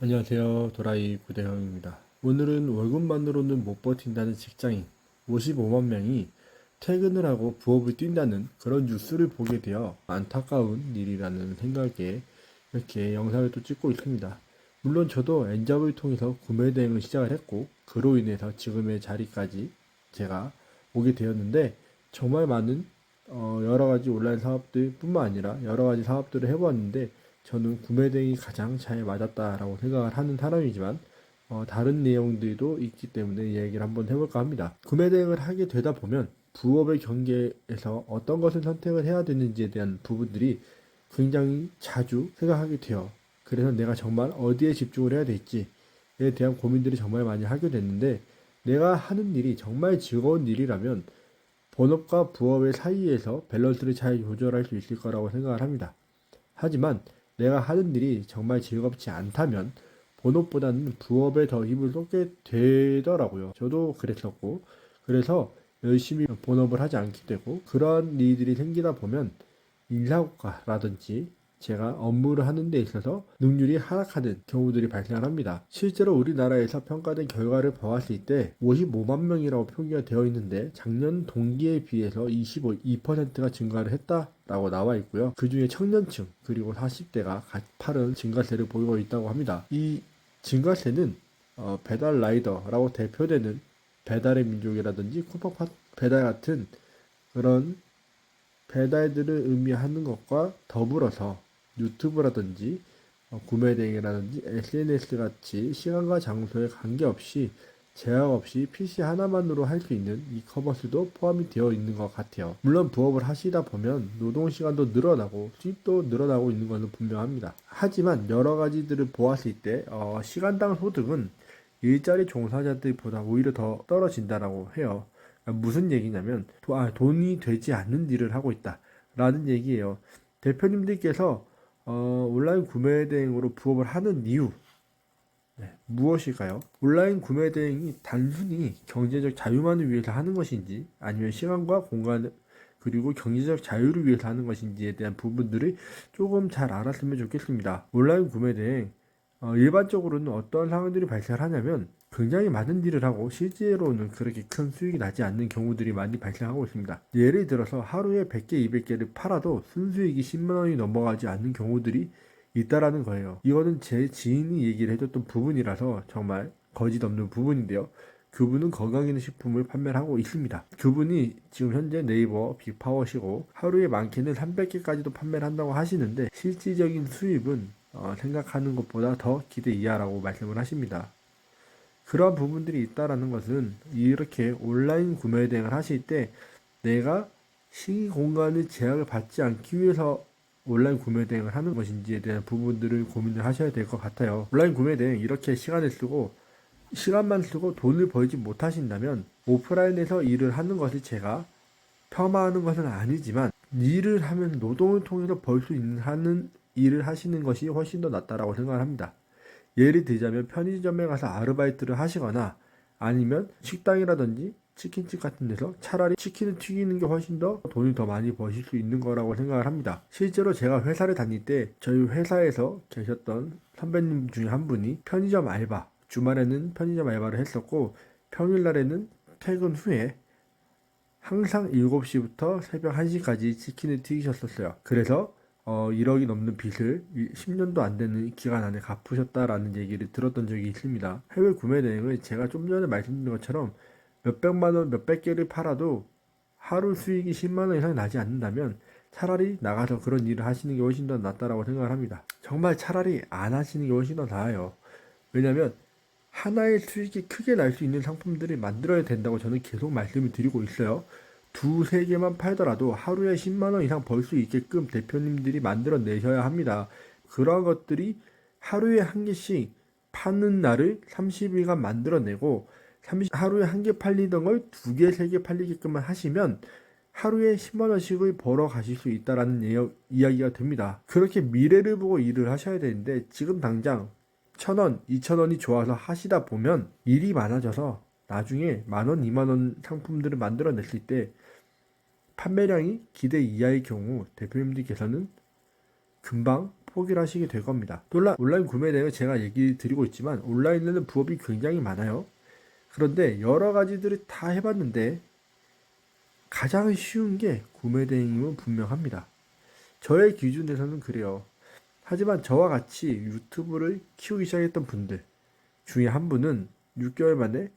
안녕하세요. 도라이 구대형입니다. 오늘은 월급만으로는 못 버틴다는 직장인 55만 명이 퇴근을 하고 부업을 뛴다는 그런 뉴스를 보게 되어 안타까운 일이라는 생각에 이렇게 영상을 또 찍고 있습니다. 물론 저도 엔잡을 통해서 구매 대행을 시작을 했고 그로 인해서 지금의 자리까지 제가 오게 되었는데 정말 많은 여러 가지 온라인 사업들 뿐만 아니라 여러 가지 사업들을 해보았는데 저는 구매 대행이 가장 잘 맞았다라고 생각을 하는 사람이지만 다른 내용들도 있기 때문에 이 얘기를 한번 해볼까 합니다. 구매 대행을 하게 되다 보면 부업의 경계에서 어떤 것을 선택을 해야 되는지에 대한 부분들이 굉장히 자주 생각하게 돼요. 그래서 내가 정말 어디에 집중을 해야 될지에 대한 고민들이 정말 많이 하게 됐는데 내가 하는 일이 정말 즐거운 일이라면 본업과 부업의 사이에서 밸런스를 잘 조절할 수 있을 거라고 생각을 합니다. 하지만 내가 하는 일이 정말 즐겁지 않다면 본업보다는 부업에 더 힘을 쏟게 되더라고요. 저도 그랬었고, 그래서 열심히 본업을 하지 않게 되고, 그러한 일들이 생기다 보면 인사고과라든지 제가 업무를 하는 데 있어서 능률이 하락하는 경우들이 발생을 합니다. 실제로 우리나라에서 평가된 결과를 보았을 때 55만 명이라고 표기가 되어 있는데 작년 동기에 비해서 25% 증가를 했다라고 나와 있고요. 그 중에 청년층 그리고 40대가 가파른 증가세를 보이고 있다고 합니다. 이 증가세는 배달 라이더라고 대표되는 배달의 민족이라든지 쿠팡 배달 같은 그런 배달들을 의미하는 것과 더불어서 유튜브라든지 구매 대행이라든지 SNS 같이 시간과 장소에 관계없이 제약 없이 PC 하나만으로 할 수 있는 이커머스도 포함이 되어 있는 것 같아요. 물론 부업을 하시다 보면 노동시간도 늘어나고 수입도 늘어나고 있는 것은 분명합니다. 하지만 여러 가지들을 보았을 때 시간당 소득은 일자리 종사자들보다 오히려 더 떨어진다라고 해요. 무슨 얘기냐면 돈이 되지 않는 일을 하고 있다 라는 얘기예요. 대표님들께서 온라인 구매 대행으로 부업을 하는 이유 무엇일까요? 온라인 구매 대행이 단순히 경제적 자유만을 위해서 하는 것인지 아니면 시간과 공간 그리고 경제적 자유를 위해서 하는 것인지에 대한 부분들을 조금 잘 알았으면 좋겠습니다. 온라인 구매 대행 일반적으로는 어떤 상황들이 발생하냐면 굉장히 많은 일을 하고 실제로는 그렇게 큰 수익이 나지 않는 경우들이 많이 발생하고 있습니다. 예를 들어서 하루에 100개, 200개를 팔아도 순수익이 10만 원이 넘어가지 않는 경우들이 있다라는 거예요. 이거는 제 지인이 얘기를 해줬던 부분이라서 정말 거짓 없는 부분인데요. 그분은 건강기능식품을 판매를 하고 있습니다. 그분이 지금 현재 네이버 빅파워시고 하루에 많게는 300개까지도 판매를 한다고 하시는데 실질적인 수입은 생각하는 것보다 더 기대 이하라고 말씀을 하십니다. 그러한 부분들이 있다라는 것은 이렇게 온라인 구매 대행을 하실 때 내가 시기 공간의 제약을 받지 않기 위해서 온라인 구매 대행을 하는 것인지에 대한 부분들을 고민을 하셔야 될 것 같아요. 온라인 구매 대행 이렇게 시간만 쓰고 돈을 벌지 못하신다면 오프라인에서 일을 하는 것을 제가 폄하하는 것은 아니지만 일을 하면 노동을 통해서 벌 수 있는 하는 일을 하시는 것이 훨씬 더 낫다라고 생각을 합니다. 예를 들자면 편의점에 가서 아르바이트를 하시거나 아니면 식당이라든지 치킨집 같은 데서 차라리 치킨을 튀기는 게 훨씬 더 돈을 더 많이 버실 수 있는 거라고 생각을 합니다. 실제로 제가 회사를 다닐 때 저희 회사에서 계셨던 선배님 중에 한 분이 편의점 알바, 주말에는 편의점 알바를 했었고 평일날에는 퇴근 후에 항상 7시부터 새벽 1시까지 치킨을 튀기셨었어요. 그래서 1억이 넘는 빚을 10년도 안 되는 기간 안에 갚으셨다라는 얘기를 들었던 적이 있습니다. 해외 구매 대행을 제가 좀 전에 말씀드린 것처럼 몇백만 원, 몇백 개를 팔아도 하루 수익이 10만 원 이상 나지 않는다면 차라리 나가서 그런 일을 하시는 게 훨씬 더 낫다라고 생각을 합니다. 정말 차라리 안 하시는 게 훨씬 더 나아요. 왜냐면 하나의 수익이 크게 날 수 있는 상품들을 만들어야 된다고 저는 계속 말씀을 드리고 있어요. 두세 개만 팔더라도 하루에 10만 원 이상 벌 수 있게끔 대표님들이 만들어 내셔야 합니다. 그러한 것들이 하루에 한 개씩 파는 날을 30일간 만들어내고 하루에 한 개 팔리던 걸 두 개, 세 개 팔리게끔만 하시면 하루에 10만 원씩을 벌어 가실 수 있다라는 이야기가 됩니다. 그렇게 미래를 보고 일을 하셔야 되는데 지금 당장 1,000원, 2,000원이 좋아서 하시다 보면 일이 많아져서 나중에 만원, 2만원 상품들을 만들어냈을 때 판매량이 기대 이하의 경우 대표님들께서는 금방 포기를 하시게 될 겁니다. 또 온라인 구매에 대해 제가 얘기 드리고 있지만 온라인에는 부업이 굉장히 많아요. 그런데 여러 가지들을 다 해봤는데 가장 쉬운 게 구매 대행임은 분명합니다. 저의 기준에서는 그래요. 하지만 저와 같이 유튜브를 키우기 시작했던 분들 중에 한 분은 6개월 만에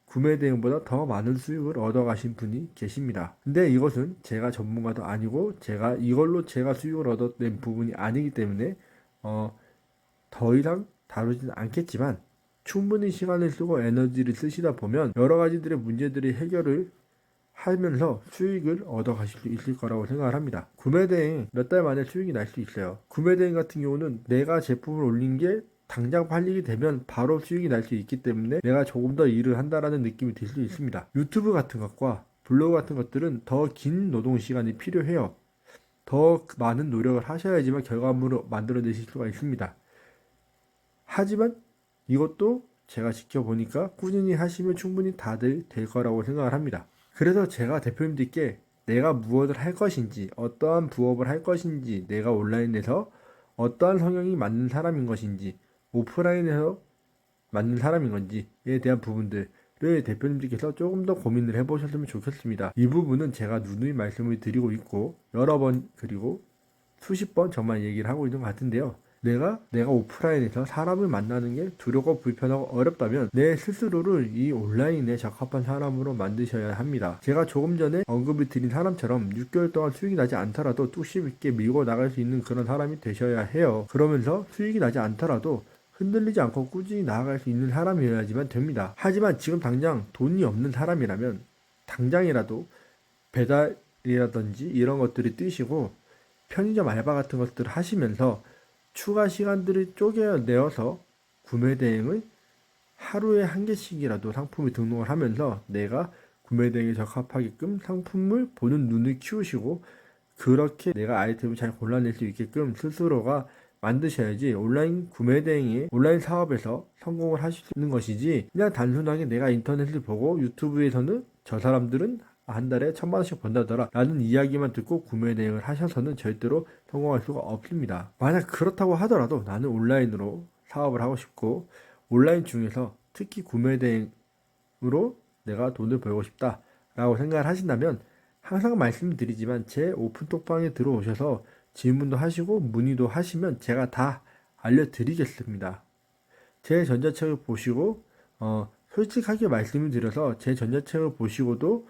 구매 대행보다 더 많은 수익을 얻어가신 분이 계십니다. 근데 이것은 제가 전문가도 아니고 이걸로 제가 수익을 얻어낸 부분이 아니기 때문에 더 이상 다루지는 않겠지만 충분히 시간을 쓰고 에너지를 쓰시다 보면 여러 가지들의 문제들의 해결을 하면서 수익을 얻어가실 수 있을 거라고 생각을 합니다. 구매대행 몇 달 만에 수익이 날 수 있어요. 구매대행 같은 경우는 내가 제품을 올린 게 당장 팔리게 되면 바로 수익이 날 수 있기 때문에 내가 조금 더 일을 한다라는 느낌이 들 수 있습니다. 유튜브 같은 것과 블로그 같은 것들은 더 긴 노동 시간이 필요해요. 더 많은 노력을 하셔야지만 결과물을 만들어내실 수가 있습니다. 하지만 이것도 제가 지켜보니까 꾸준히 하시면 충분히 다들 될 거라고 생각을 합니다. 그래서 제가 대표님들께 내가 무엇을 할 것인지, 어떠한 부업을 할 것인지, 내가 온라인에서 어떠한 성향이 맞는 사람인 것인지, 오프라인에서 맞는 사람인 건지에 대한 부분들을 대표님들께서 조금 더 고민을 해보셨으면 좋겠습니다. 이 부분은 제가 누누이 말씀을 드리고 있고 여러 번 그리고 수십 번 정말 얘기를 하고 있는 것 같은데요. 내가 오프라인에서 사람을 만나는 게 두렵고 불편하고 어렵다면 내 스스로를 이 온라인에 적합한 사람으로 만드셔야 합니다. 제가 조금 전에 언급을 드린 사람처럼 6개월 동안 수익이 나지 않더라도 뚝심 있게 밀고 나갈 수 있는 그런 사람이 되셔야 해요. 그러면서 수익이 나지 않더라도 흔들리지 않고 꾸준히 나아갈 수 있는 사람이어야지만 됩니다. 하지만 지금 당장 돈이 없는 사람이라면 당장이라도 배달이라든지 이런 것들을 뛰시고 편의점 알바 같은 것들을 하시면서 추가 시간들을 쪼개내어서 구매 대행을 하루에 한 개씩이라도 상품을 등록을 하면서 내가 구매 대행에 적합하게끔 상품을 보는 눈을 키우시고 그렇게 내가 아이템을 잘 골라낼 수 있게끔 스스로가 만드셔야지 온라인 구매 대행이 온라인 사업에서 성공을 하실 수 있는 것이지 그냥 단순하게 내가 인터넷을 보고 유튜브에서는 저 사람들은 한 달에 1,000만 원씩 번다더라 라는 이야기만 듣고 구매 대행을 하셔서는 절대로 성공할 수가 없습니다. 만약 그렇다고 하더라도 나는 온라인으로 사업을 하고 싶고 온라인 중에서 특히 구매 대행으로 내가 돈을 벌고 싶다 라고 생각을 하신다면 항상 말씀드리지만 제 오픈톡방에 들어오셔서 질문도 하시고 문의도 하시면 제가 다 알려드리겠습니다. 제 전자책을 보시고 솔직하게 말씀을 드려서 제 전자책을 보시고도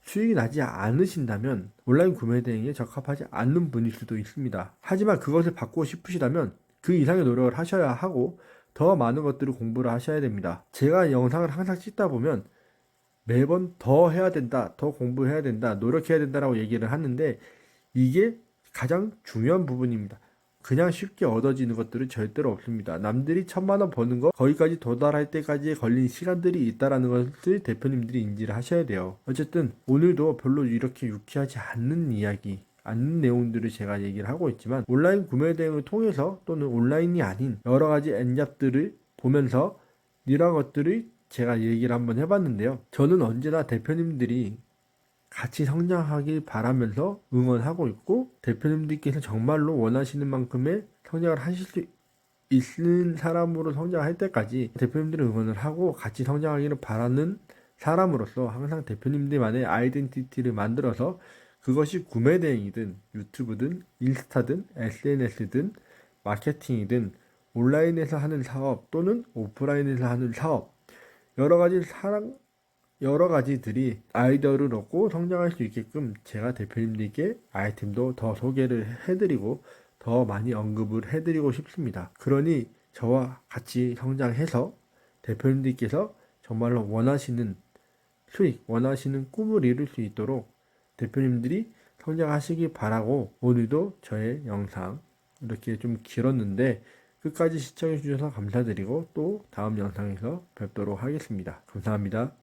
수익이 나지 않으신다면 온라인 구매 대행에 적합하지 않는 분일 수도 있습니다. 하지만 그것을 바꾸고 싶으시다면 그 이상의 노력을 하셔야 하고 더 많은 것들을 공부를 하셔야 됩니다. 제가 영상을 항상 찍다 보면 매번 더 해야 된다, 더 공부해야 된다, 노력해야 된다라고 얘기를 하는데 이게 가장 중요한 부분입니다. 그냥 쉽게 얻어지는 것들은 절대로 없습니다. 남들이 1,000만 원 버는 거 거기까지 도달할 때까지 걸린 시간들이 있다라는 것을 대표님들이 인지를 하셔야 돼요. 어쨌든 오늘도 별로 이렇게 유쾌하지 않는 이야기 않는 내용들을 제가 얘기를 하고 있지만 온라인 구매 대행을 통해서 또는 온라인이 아닌 여러 가지 엔잡들을 보면서 이런 것들을 제가 얘기를 한번 해봤는데요. 저는 언제나 대표님들이 같이 성장하길 바라면서 응원하고 있고 대표님들께서 정말로 원하시는 만큼의 성장을 하실 수 있는 사람으로 성장할 때까지 대표님들을 응원을 하고 같이 성장하기를 바라는 사람으로서 항상 대표님들만의 아이덴티티를 만들어서 그것이 구매 대행이든 유튜브든 인스타든 SNS든 마케팅이든 온라인에서 하는 사업 또는 오프라인에서 하는 사업 여러 가지들이 아이디어를 얻고 성장할 수 있게끔 제가 대표님들께 아이템도 더 소개를 해드리고 더 많이 언급을 해드리고 싶습니다. 그러니 저와 같이 성장해서 대표님들께서 정말로 원하시는 수익, 원하시는 꿈을 이룰 수 있도록 대표님들이 성장하시기 바라고 오늘도 저의 영상 이렇게 좀 길었는데 끝까지 시청해 주셔서 감사드리고 또 다음 영상에서 뵙도록 하겠습니다. 감사합니다.